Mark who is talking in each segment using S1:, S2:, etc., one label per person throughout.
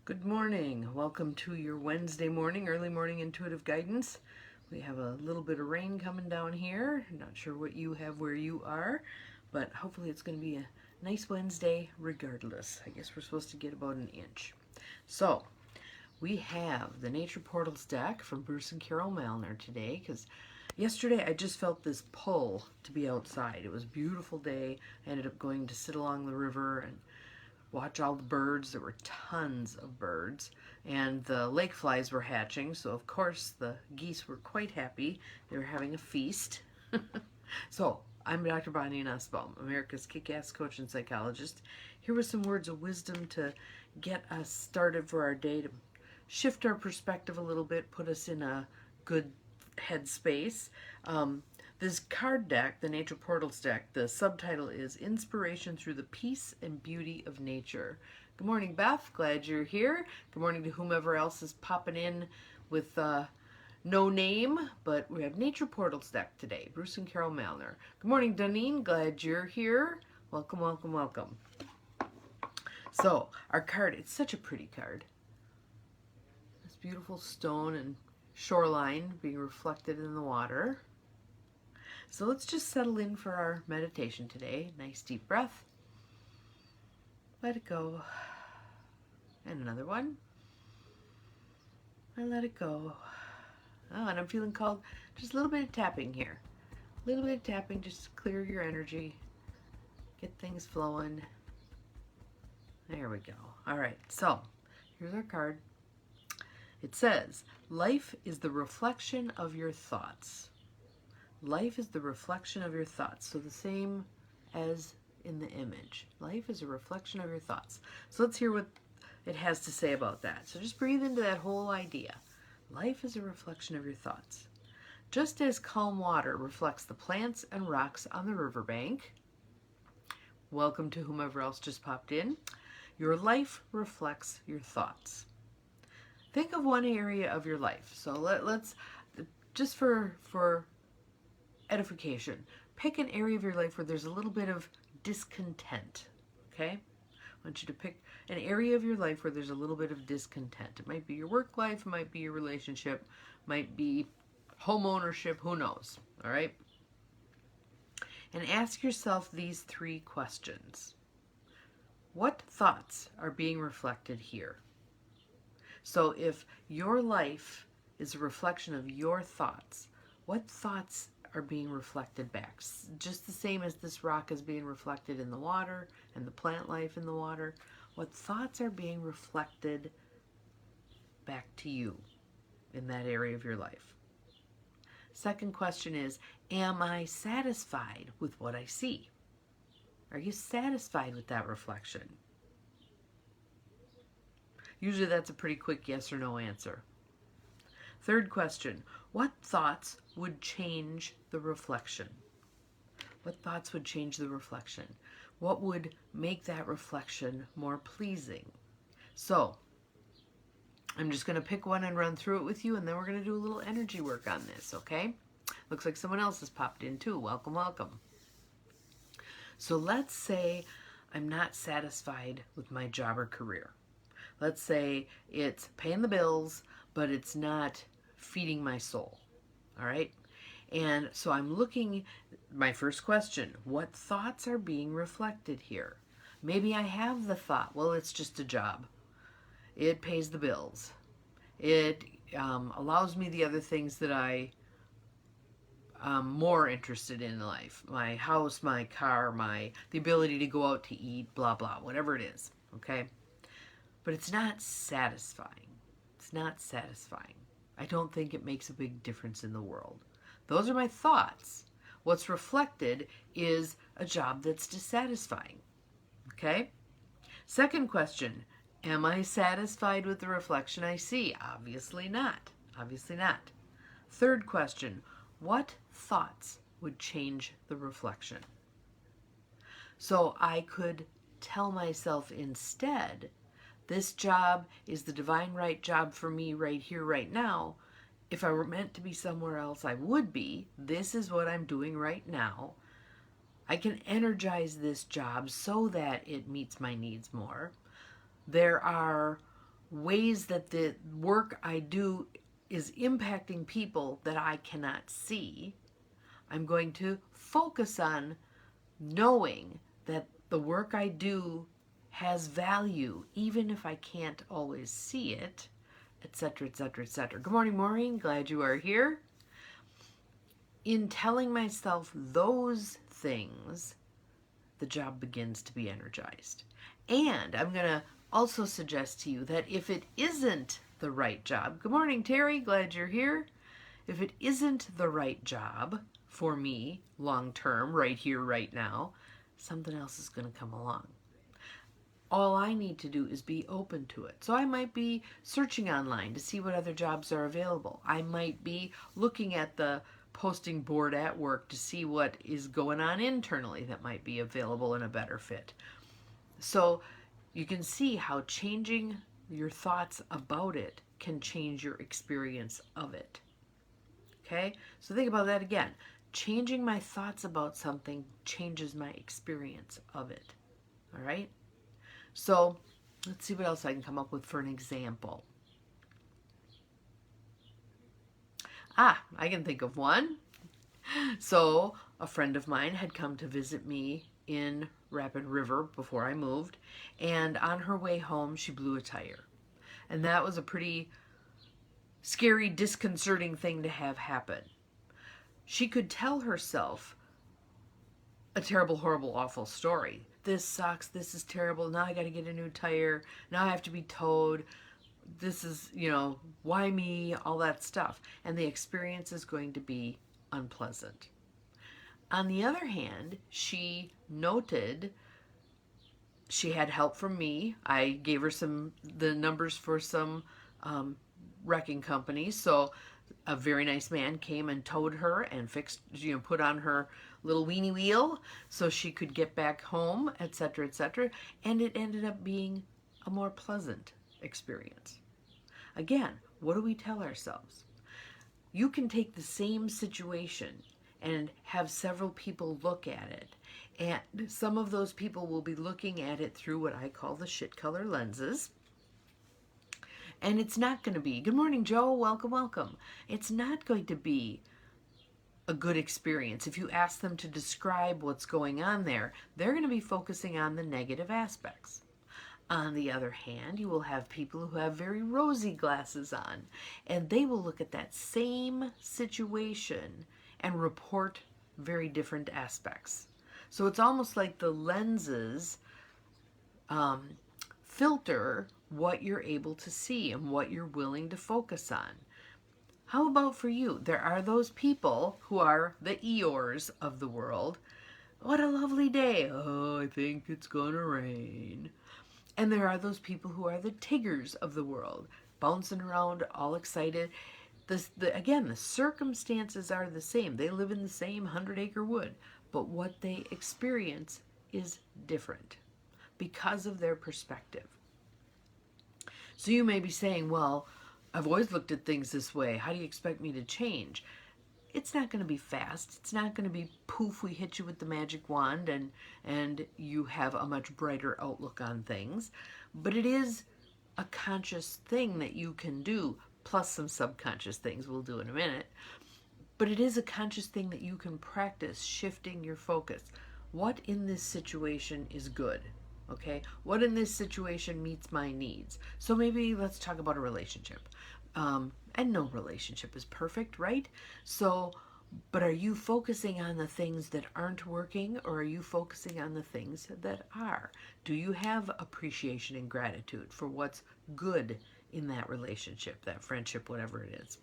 S1: Good morning. Welcome to your Wednesday morning, early morning intuitive guidance. We have a little bit of rain coming down here. Not sure what you have where you are, but hopefully it's going to be a nice Wednesday regardless. I guess we're supposed to get about an inch. So, we have the Nature Portals deck from Bruce and Carol Malner today because yesterday I just felt this pull to be outside. It was a beautiful day. I ended up going to sit along the river and watch all the birds. There were tons of birds, and the lake flies were hatching, so of course the geese were quite happy. They were having a feast. So, I'm Dr. Bonnie Nussbaum, America's kick-ass coach and psychologist. Here with some words of wisdom to get us started for our day, to shift our perspective a little bit, put us in a good headspace. This card deck, the Nature Portals deck, the subtitle is Inspiration Through the Peace and Beauty of Nature. Good morning, Beth. Glad you're here. Good morning to whomever else is popping in with no name, but we have Nature Portals deck today. Bruce and Carol Malner. Good morning, Doneen. Glad you're here. Welcome, welcome, welcome. So, our card, it's such a pretty card. This beautiful stone and shoreline being reflected in the water. So let's just settle in for our meditation today. Nice deep breath. Let it go. And another one. And let it go. Oh, and I'm feeling called just a little bit of tapping here. A little bit of tapping just to clear your energy. Get things flowing. There we go. All right, so here's our card. It says, life is the reflection of your thoughts. Life is the reflection of your thoughts. So the same as in the image. Life is a reflection of your thoughts. So let's hear what it has to say about that. So just breathe into that whole idea. Life is a reflection of your thoughts. Just as calm water reflects the plants and rocks on the riverbank. Welcome to whomever else just popped in. Your life reflects your thoughts. Think of one area of your life. So let's just for edification, pick an area of your life where there's a little bit of discontent. Okay? I want you to pick an area of your life where there's a little bit of discontent. It might be your work life, it might be your relationship, might be home ownership, who knows? All right? And ask yourself these three questions. What thoughts are being reflected here? So if your life is a reflection of your thoughts, what thoughts are being reflected back? Just the same as this rock is being reflected in the water and the plant life in the water, what thoughts are being reflected back to you in that area of your life? Second question is, am I satisfied with what I see? Are you satisfied with that reflection? Usually that's a pretty quick yes or no answer. Third question, what thoughts would change the reflection? What thoughts would change the reflection? What would make that reflection more pleasing? So, I'm just going to pick one and run through it with you, and then we're going to do a little energy work on this, okay? Looks like someone else has popped in too. Welcome, welcome. So let's say I'm not satisfied with my job or career. Let's say it's paying the bills, but it's not feeding my soul. All right? And so I'm looking, my first question, what thoughts are being reflected here? Maybe I have the thought, well, it's just a job. It pays the bills. It allows me the other things that I'm more interested in life. My house, my car, the ability to go out to eat, blah, blah, whatever it is. Okay? But it's not satisfying. It's not satisfying. I don't think it makes a big difference in the world. Those are my thoughts. What's reflected is a job that's dissatisfying. Okay? Second question, am I satisfied with the reflection I see? Obviously not. Obviously not. Third question, what thoughts would change the reflection? So I could tell myself instead, this job is the divine right job for me right here, right now. If I were meant to be somewhere else, I would be. This is what I'm doing right now. I can energize this job so that it meets my needs more. There are ways that the work I do is impacting people that I cannot see, I'm going to focus on knowing that the work I do has value, even if I can't always see it, etc., etc., etc. Good morning, Maureen. Glad you are here. In telling myself those things, the job begins to be energized. And I'm going to also suggest to you that if it isn't the right job, good morning, Terry. Glad you're here. If it isn't the right job for me long term, right here, right now, something else is going to come along. All I need to do is be open to it. So I might be searching online to see what other jobs are available. I might be looking at the posting board at work to see what is going on internally that might be available and a better fit. So you can see how changing your thoughts about it can change your experience of it. Okay? So think about that again. Changing my thoughts about something changes my experience of it. All right? So let's see what else I can come up with for an example. I can think of one. So a friend of mine had come to visit me in Rapid River before I moved, and on her way home she blew a tire. And that was a pretty scary, disconcerting thing to have happen. She could tell herself a terrible, horrible, awful story. This sucks, this is terrible, now I gotta get a new tire, now I have to be towed, this is, why me, all that stuff. And the experience is going to be unpleasant. On the other hand, she noted she had help from me. I gave her the numbers for some wrecking companies. So a very nice man came and towed her and fixed, put on her little weenie wheel so she could get back home, etc., etc. And it ended up being a more pleasant experience. Again, what do we tell ourselves? You can take the same situation and have several people look at it. And some of those people will be looking at it through what I call the shit color lenses. And it's not going to be, good morning, Joe, welcome, welcome. It's not going to be a good experience. If you ask them to describe what's going on there, they're going to be focusing on the negative aspects. On the other hand, you will have people who have very rosy glasses on, and they will look at that same situation and report very different aspects. So it's almost like the lenses filter what you're able to see and what you're willing to focus on. How about for you? There are those people who are the Eeyores of the world. What a lovely day. Oh, I think it's gonna rain. And there are those people who are the Tiggers of the world, bouncing around, all excited. Again, the circumstances are the same. They live in the same 100-acre wood, but what they experience is different because of their perspective. So you may be saying, well, I've always looked at things this way. How do you expect me to change? It's not going to be fast. It's not going to be poof, we hit you with the magic wand and you have a much brighter outlook on things. But it is a conscious thing that you can do, plus some subconscious things we'll do in a minute. But it is a conscious thing that you can practice, shifting your focus. What in this situation is good? Okay? What in this situation meets my needs? So maybe let's talk about a relationship. And no relationship is perfect, right? So, but are you focusing on the things that aren't working, or are you focusing on the things that are? Do you have appreciation and gratitude for what's good in that relationship, that friendship, whatever it is?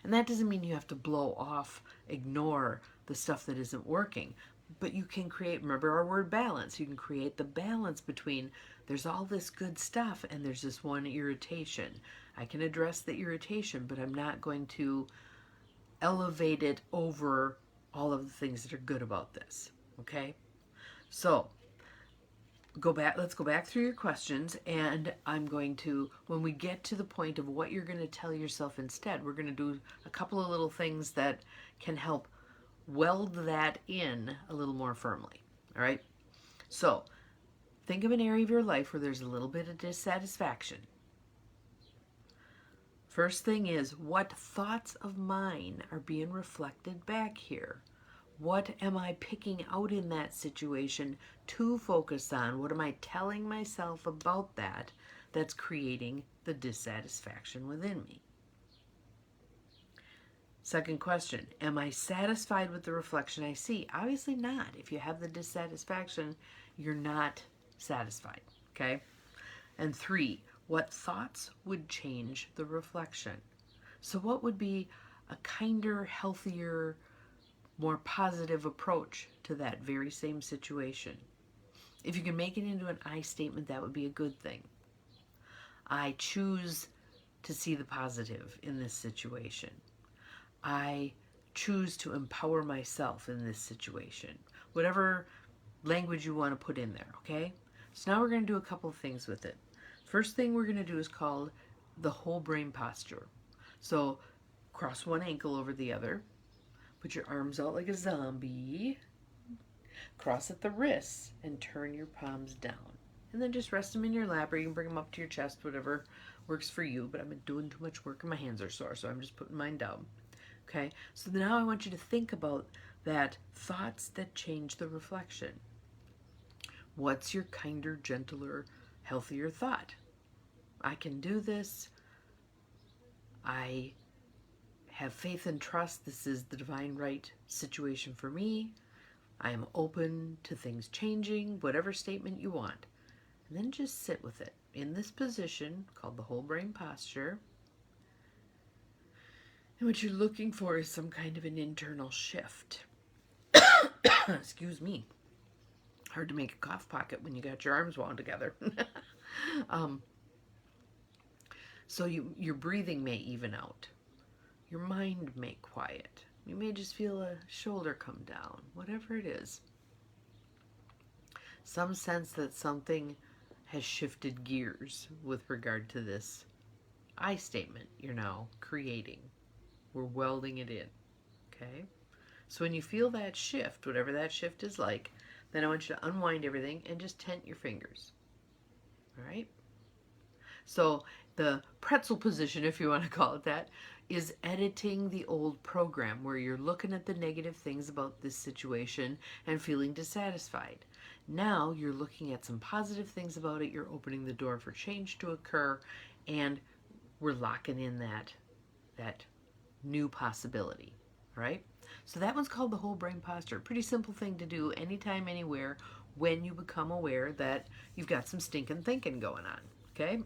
S1: And that doesn't mean you have to blow off, ignore the stuff that isn't working. But you can create, remember our word balance, you can create the balance between there's all this good stuff and there's this one irritation. I can address the irritation, but I'm not going to elevate it over all of the things that are good about this. Okay? So, let's go back through your questions, and I'm going to, when we get to the point of what you're going to tell yourself instead, we're going to do a couple of little things that can help weld that in a little more firmly. All right? So, Think of an area of your life where there's a little bit of dissatisfaction. First thing is, what thoughts of mine are being reflected back here? What am I picking out in that situation to focus on? What am I telling myself about that that's creating the dissatisfaction within me? Second question, am I satisfied with the reflection I see? Obviously not. If you have the dissatisfaction, you're not satisfied, okay? And 3, what thoughts would change the reflection? So what would be a kinder, healthier, more positive approach to that very same situation? If you can make it into an I statement, that would be a good thing. I choose to see the positive in this situation. I choose to empower myself in this situation. Whatever language you want to put in there, okay? So now we're going to do a couple of things with it. First thing we're going to do is called the whole brain posture. So cross one ankle over the other. Put your arms out like a zombie. Cross at the wrists and turn your palms down. And then just rest them in your lap, or you can bring them up to your chest, whatever works for you. But I've been doing too much work and my hands are sore, so I'm just putting mine down. Okay, so now I want you to think about that thoughts that change the reflection. What's your kinder, gentler, healthier thought? I can do this. I have faith and trust. This is the divine right situation for me. I am open to things changing, whatever statement you want. And then just sit with it in this position called the whole brain posture. And what you're looking for is some kind of an internal shift. Excuse me. Hard to make a cough pocket when you got your arms wound together. So your breathing may even out. Your mind may quiet. You may just feel a shoulder come down, whatever it is. Some sense that something has shifted gears with regard to this I statement you're now creating. We're welding it in, okay? So when you feel that shift, whatever that shift is like, then I want you to unwind everything and just tent your fingers, all right? So the pretzel position, if you want to call it that, is editing the old program where you're looking at the negative things about this situation and feeling dissatisfied. Now you're looking at some positive things about it, you're opening the door for change to occur, and we're locking in that new possibility, right? So that one's called the whole brain posture. Pretty simple thing to do anytime, anywhere, when you become aware that you've got some stinking thinking going on, okay?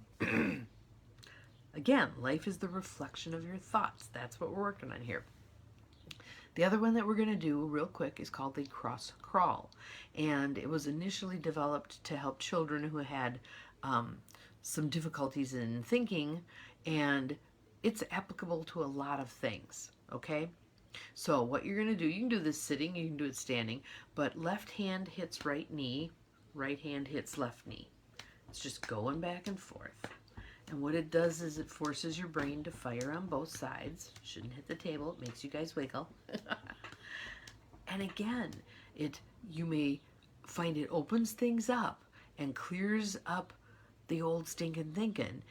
S1: Again, life is the reflection of your thoughts. That's what we're working on here. The other one that we're going to do real quick is called the cross crawl. And it was initially developed to help children who had some difficulties in thinking, and it's applicable to a lot of things, okay? So what you're going to do, you can do this sitting, you can do it standing, but left hand hits right knee, right hand hits left knee. It's just going back and forth. And what it does is it forces your brain to fire on both sides. Shouldn't hit the table, it makes you guys wiggle. And again, you may find it opens things up and clears up the old stinking thinking.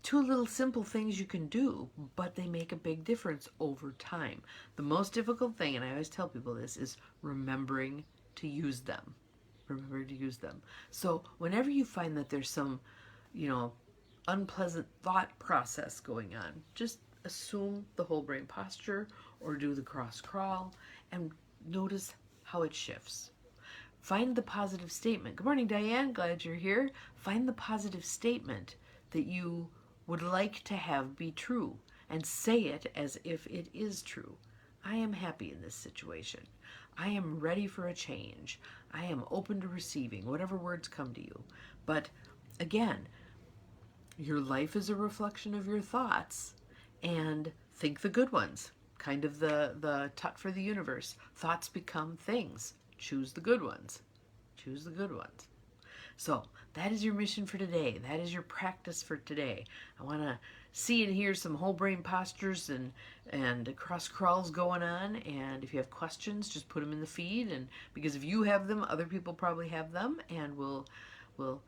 S1: 2 little simple things you can do, but they make a big difference over time. The most difficult thing, and I always tell people this, is remembering to use them. Remember to use them. So whenever you find that there's some, unpleasant thought process going on, just assume the whole brain posture or do the cross crawl and notice how it shifts. Find the positive statement. Good morning, Diane. Glad you're here. Find the positive statement that you would like to have be true and say it as if it is true. I am happy in this situation. I am ready for a change. I am open to receiving, whatever words come to you. But again, your life is a reflection of your thoughts, and think the good ones. Kind of the tut for the universe. Thoughts become things. Choose the good ones. Choose the good ones. So that is your mission for today. That is your practice for today. I want to see and hear some whole brain postures and cross crawls going on. And if you have questions, just put them in the feed. And because if you have them, other people probably have them. And we'll will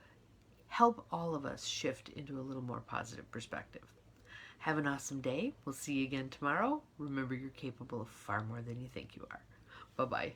S1: help all of us shift into a little more positive perspective. Have an awesome day. We'll see you again tomorrow. Remember, you're capable of far more than you think you are. Bye-bye.